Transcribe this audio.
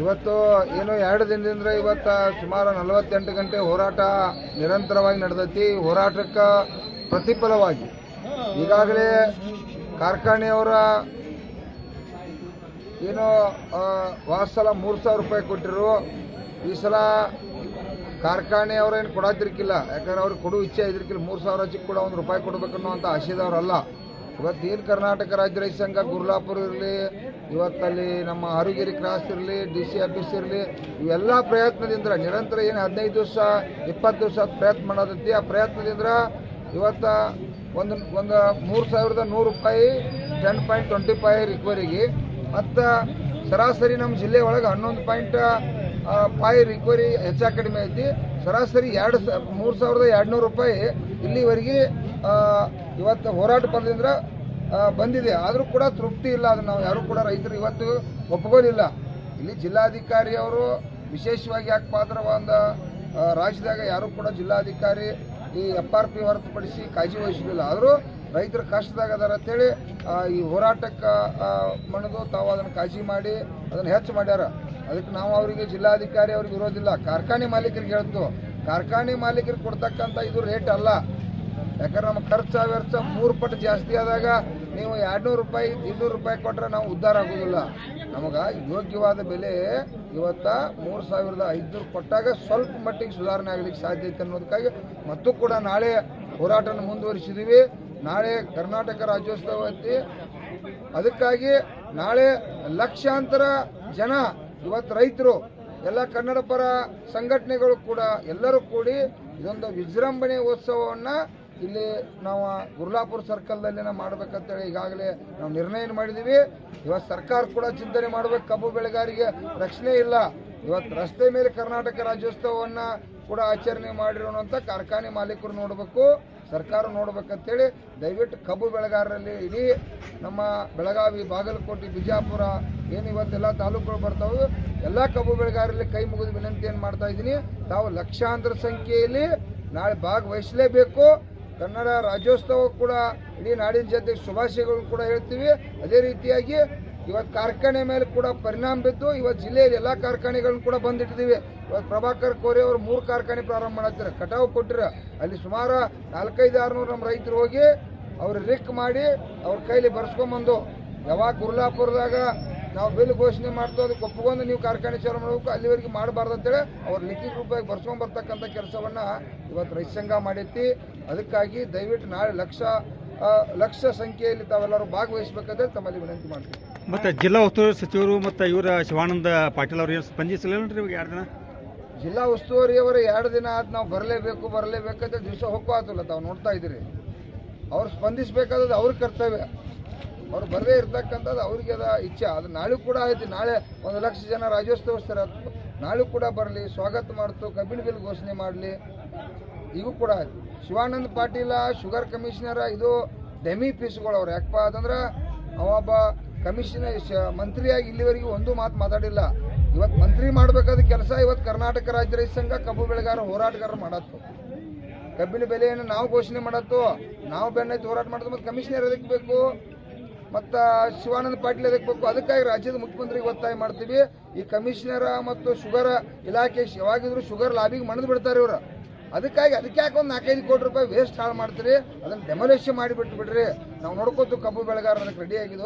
ಇವತ್ತು ಏನು 2 ದಿನದಿಂದ ಇವತ್ತು ಸುಮಾರು 48 ಗಂಟೆ ಹೋರಾಟ ನಿರಂತರವಾಗಿ ನಡೆದೈತಿ. ಹೋರಾಟಕ್ಕೆ ಪ್ರತಿಫಲವಾಗಿ ಈಗಾಗಲೇ ಕಾರ್ಖಾನೆಯವರ ಏನು ವಾಸಲ 3,000 ರೂಪಾಯಿ ಕೊಟ್ಟಿರು. ಈ ಸಲ ಕಾರ್ಖಾನೆಯವರು ಏನು ಕೊಡೋದಿರ್ಕಿಲ್ಲ, ಯಾಕಂದ್ರೆ ಅವ್ರಿಗೆ ಕೊಡೋ ಇಚ್ಛೆ ಇದ್ರಿಕಿಲ್ಲ. 3,000 ಹಚ್ಚಿಗೆ ಕೂಡ 1 ರೂಪಾಯಿ ಕೊಡಬೇಕನ್ನುವಂಥ ಆಶಯದವರಲ್ಲ. ಇವತ್ತೇನು ಕರ್ನಾಟಕ ರಾಜ್ಯ ರೈತ ಸಂಘ ಗುರ್ಲಾಪುರ ಇರಲಿ, ಇವತ್ತಲ್ಲಿ ನಮ್ಮ ಹಾರುಗೇರಿ ಕ್ರಾಸ್ ಇರಲಿ, DC ಆಫೀಸ್ ಇರಲಿ, ಇವೆಲ್ಲ ಪ್ರಯತ್ನದಿಂದ ನಿರಂತರ ಏನು 15 ದಿವಸ 20 ದಿವಸ ಪ್ರಯತ್ನ ಮಾಡೋದೈತಿ. ಆ ಪ್ರಯತ್ನದಿಂದ ಇವತ್ತು ಒಂದು 3,100 ರೂಪಾಯಿ 10.25 ರಿಕವರಿಗೆ, ಮತ್ತು ಸರಾಸರಿ ನಮ್ಮ ಜಿಲ್ಲೆ ಒಳಗೆ 11.5 ರಿಕವರಿ ಹೆಚ್ಚಾ ಕಡಿಮೆ ಐತಿ. ಸರಾಸರಿ 3,200 ರೂಪಾಯಿ ಇಲ್ಲಿವರೆಗೆ ಇವತ್ತು ಹೋರಾಟ ಪರದಿಂದ ಬಂದಿದೆ. ಆದರೂ ಕೂಡ ತೃಪ್ತಿ ಇಲ್ಲ. ಅದನ್ನು ನಾವು ಯಾರೂ ಕೂಡ ರೈತರು ಇವತ್ತು ಒಪ್ಪಿಕೊಳ್ಳಿಲ್ಲ. ಇಲ್ಲಿ ಜಿಲ್ಲಾಧಿಕಾರಿ ಅವರು ವಿಶೇಷವಾಗಿ ಯಾಕೆ ಪಾತ್ರ ಒಂದು ರಾಜ್ಯದಾಗ ಯಾರೂ ಕೂಡ ಜಿಲ್ಲಾಧಿಕಾರಿ ಈ FRP ಹೊರತುಪಡಿಸಿ ಕಾಳಜಿ ವಹಿಸಲಿಲ್ಲ. ಆದರೂ ರೈತರು ಕಷ್ಟದಾಗ ಅದಾರ ಅಂತೇಳಿ ಈ ಹೋರಾಟಕ್ಕೆ ಮಣಿದು ತಾವು ಅದನ್ನು ಕಾಳಜಿ ಮಾಡಿ ಅದನ್ನು ಹೆಚ್ಚು ಮಾಡ್ಯಾರ. ಅದಕ್ಕೆ ನಾವು ಅವರಿಗೆ ಜಿಲ್ಲಾಧಿಕಾರಿ ಅವ್ರಿಗೆ ಇರೋದಿಲ್ಲ, ಕಾರ್ಖಾನೆ ಮಾಲೀಕರಿಗೆ ಹೇಳ್ತು. ಕಾರ್ಖಾನೆ ಮಾಲೀಕರಿಗೆ ಕೊಡ್ತಕ್ಕಂಥ ಇದು ರೇಟ್ ಅಲ್ಲ. ಯಾಕಂದ್ರೆ ನಮ್ಮ ಖರ್ಚು ವೆಚ್ಚ 3 ಪಟ್ಟು ಜಾಸ್ತಿ ಆದಾಗ ನೀವು 200 ರೂಪಾಯಿ 200 ರೂಪಾಯಿ ಕೊಟ್ಟರೆ ನಾವು ಉದ್ಧಾರ ಆಗೋದಿಲ್ಲ. ನಮಗೆ ಯೋಗ್ಯವಾದ ಬೆಲೆ ಇವತ್ತು 3,500 ಕೊಟ್ಟಾಗ ಸ್ವಲ್ಪ ಮಟ್ಟಿಗೆ ಸುಧಾರಣೆ ಆಗಲಿಕ್ಕೆ ಸಾಧ್ಯ ಐತೆ ಅನ್ನೋದಕ್ಕಾಗಿ ಮತ್ತು ಕೂಡ ನಾಳೆ ಹೋರಾಟನ ಮುಂದುವರಿಸಿದ್ದೀವಿ. ನಾಳೆ ಕರ್ನಾಟಕ ರಾಜ್ಯೋತ್ಸವ ಐತಿ. ಅದಕ್ಕಾಗಿ ನಾಳೆ ಲಕ್ಷಾಂತರ ಜನ ಇವತ್ತು ರೈತರು ಎಲ್ಲ ಕನ್ನಡ ಪರ ಸಂಘಟನೆಗಳು ಕೂಡ ಎಲ್ಲರೂ ಕೂಡಿ ಇದೊಂದು ವಿಜೃಂಭಣೆ ಉತ್ಸವವನ್ನು ಇಲ್ಲಿ ನಾವು ಗುರ್ಲಾಪುರ ಸರ್ಕಲ್ದಲ್ಲಿ ಮಾಡಬೇಕಂತೇಳಿ ಈಗಾಗಲೇ ನಾವು ನಿರ್ಣಯ ಮಾಡಿದ್ದೀವಿ. ಇವತ್ತು ಸರ್ಕಾರ ಕೂಡ ಚಿಂತನೆ ಮಾಡಬೇಕು. ಕಬ್ಬು ಬೆಳೆಗಾರರಿಗೆ ರಕ್ಷಣೆ ಇಲ್ಲ. ಇವತ್ತು ರಸ್ತೆ ಮೇಲೆ ಕರ್ನಾಟಕ ರಾಜ್ಯೋತ್ಸವವನ್ನು ಕೂಡ ಆಚರಣೆ ಮಾಡಿರೋಂಥ ಕಾರ್ಖಾನೆ ಮಾಲೀಕರು ನೋಡಬೇಕು, ಸರ್ಕಾರ ನೋಡ್ಬೇಕಂತೇಳಿ ದಯವಿಟ್ಟು ಕಬ್ಬು ಬೆಳೆಗಾರರಲ್ಲಿ ಇಡೀ ನಮ್ಮ ಬೆಳಗಾವಿ, ಬಾಗಲಕೋಟೆ, ಬಿಜಾಪುರ ಏನು ಇವತ್ತೆಲ್ಲ ತಾಲೂಕುಗಳು ಬರ್ತಾವೆ, ಎಲ್ಲ ಕಬ್ಬು ಬೆಳೆಗಾರರಲ್ಲಿ ಕೈ ಮುಗಿದು ವಿನಂತಿಯನ್ನು ಮಾಡ್ತಾ ಇದ್ದೀನಿ. ತಾವು ಲಕ್ಷಾಂತರ ಸಂಖ್ಯೆಯಲ್ಲಿ ನಾಳೆ ಭಾಗವಹಿಸಲೇಬೇಕು. ಕನ್ನಡ ರಾಜ್ಯೋತ್ಸವ ಕೂಡ ಇಡೀ ನಾಡಿನ ಜನತೆಗೆ ಶುಭಾಶಯಗಳು ಕೂಡ ಹೇಳ್ತೀವಿ. ಅದೇ ರೀತಿಯಾಗಿ ಇವತ್ತು ಕಾರ್ಖಾನೆ ಮೇಲೆ ಕೂಡ ಪರಿಣಾಮ ಬಿದ್ದು ಇವತ್ತು ಜಿಲ್ಲೆಯಲ್ಲಿ ಎಲ್ಲ ಕಾರ್ಖಾನೆಗಳನ್ನು ಕೂಡ ಬಂದಿಟ್ಟಿದ್ದೀವಿ. ಇವತ್ತು ಪ್ರಭಾಕರ್ ಕೋರೆ ಅವರು 3 ಕಾರ್ಖಾನೆ ಪ್ರಾರಂಭ ಮಾಡತ್ತಾರೆ, ಕಟಾವು ಕೊಟ್ಟಿರ. ಅಲ್ಲಿ ಸುಮಾರು 400-600 ನಮ್ಮ ರೈತರು ಹೋಗಿ ಅವ್ರು ರಿಕ್ ಮಾಡಿ ಅವ್ರ ಕೈಲಿ ಬರ್ಸ್ಕೊಂಬಂದು, ಯಾವಾಗ ಗುರ್ಲಾಪುರದಾಗ ನಾವು ಬಿಲ್ ಘೋಷಣೆ ಮಾಡ್ತೋ ಅದಕ್ಕೆ ಒಪ್ಪಿಕೊಂಡು ನೀವು ಕಾರ್ಖಾನೆ ಚಾಲು ಮಾಡಬೇಕು, ಅಲ್ಲಿವರೆಗೆ ಮಾಡಬಾರ್ದು ಅಂತೇಳಿ ಅವ್ರು ಲಿಖಿತ ರೂಪಾಯಿ ಬರ್ಸ್ಕೊಂಬರ್ತಕ್ಕಂಥ ಕೆಲಸವನ್ನು ಇವತ್ತು ರೈತ ಸಂಘ ಮಾಡೈತಿ. ಅದಕ್ಕಾಗಿ ದಯವಿಟ್ಟು ನಾಳೆ ಲಕ್ಷ ಸಂಖ್ಯೆಯಲ್ಲಿ ತಾವೆಲ್ಲರೂ ಭಾಗವಹಿಸಬೇಕಂತ ತಮ್ಮಲ್ಲಿ ವಿನಂತಿ ಮಾಡ್ತೀವಿ. ಮತ್ತು ಜಿಲ್ಲಾ ಉಸ್ತುವಾರಿ ಸಚಿವರು ಮತ್ತು ಇವರ ಶಿವಾನಂದ ಪಾಟೀಲ್ ಅವರು ಏನು ಸ್ಪಂದಿಸಲಿಲ್ಲ ಇವಾಗ 2 ದಿನ ಜಿಲ್ಲಾ ಉಸ್ತುವಾರಿಯವರು 2 ದಿನ ಆದ ನಾವು ಬರಲೇಬೇಕಂತ ದಿವಸ ಹೋಗ್ಕೋತಿಲ್ಲ. ತಾವು ನೋಡ್ತಾ ಇದ್ದೀರಿ. ಅವ್ರು ಸ್ಪಂದಿಸಬೇಕಾದದ್ದು ಅವ್ರ ಕರ್ತವ್ಯ. ಅವ್ರು ಬರದೇ ಇರ್ತಕ್ಕಂಥದ್ದು ಅವ್ರಿಗೆ ಅದ ಇಚ್ಛೆ. ಅದು ನಾಳೆ ಕೂಡ ಆಯ್ತು. ನಾಳೆ 1 ಲಕ್ಷ ಜನ ರಾಜ್ಯೋತ್ಸವಸ್ಥರ ನಾಳೆ ಕೂಡ ಬರಲಿ, ಸ್ವಾಗತ ಮಾಡ್ತು, ಕಬ್ಬಿನ ಬಿಲ್ ಘೋಷಣೆ ಮಾಡಲಿ. ಈಗೂ ಕೂಡ ಆಯ್ತು. ಶಿವಾನಂದ ಪಾಟೀಲ ಶುಗರ್ ಕಮಿಷನರ ಇದು ಡೆಮಿ ಪೀಸ್ಗಳು ಅವ್ರು. ಯಾಕಪ್ಪ ಅದಂದ್ರೆ ಅವೊಬ್ಬ ಕಮಿಷನರ್ ಮಂತ್ರಿಯಾಗಿ ಇಲ್ಲಿವರೆಗೂ ಒಂದು ಮಾತು ಮಾತಾಡಿಲ್ಲ. ಇವತ್ತು ಮಂತ್ರಿ ಮಾಡಬೇಕಾದ ಕೆಲಸ ಇವತ್ತು ಕರ್ನಾಟಕ ರಾಜ್ಯ ರೈತ ಸಂಘ ಕಬ್ಬು ಬೆಳೆಗಾರ ಹೋರಾಟಗಾರರು ಮಾಡತ್ತು. ಕಬ್ಬಿನ ಬೆಲೆಯನ್ನು ನಾವು ಘೋಷಣೆ ಮಾಡತ್ತು, ನಾವು ಬೆನ್ನೈತಿ ಹೋರಾಟ ಮಾಡೋದು. ಮತ್ತು ಕಮಿಷನರ್ ಎದಕ್ಕೆ ಬೇಕು, ಮತ್ತು ಶಿವಾನಂದ ಪಾಟೀಲ್ ಎದಕ್ಕೆ ಬೇಕು? ಅದಕ್ಕಾಗಿ ರಾಜ್ಯದ ಮುಖ್ಯಮಂತ್ರಿಗೆ ಒತ್ತಾಯ ಮಾಡ್ತೀವಿ. ಈ ಕಮಿಷನರ ಮತ್ತು ಶುಗರ್ ಇಲಾಖೆ ಯಾವಾಗಿದ್ರು ಶುಗರ್ ಲಾಬಿಗೆ ಮಣದು ಬಿಡ್ತಾರೆ ಇವರು. ಅದಕ್ಕಾಗಿ ಅದಕ್ಕೆ ಯಾಕೆ ಒಂದು 4-5 ಕೋಟಿ ರೂಪಾಯಿ ವೇಸ್ಟ್ ಹಾಳು ಮಾಡ್ತೀರಿ? ಅದನ್ನು ಡೆಮೊಲಿಷನ್ ಮಾಡಿಬಿಟ್ಟು ಬಿಡ್ರಿ. ನಾವು ನೋಡ್ಕೋತು ಕಬ್ಬು ಬೆಳೆಗಾರ ಅದಕ್ಕೆ ರೆಡಿ ಆಗಿದ್ದು.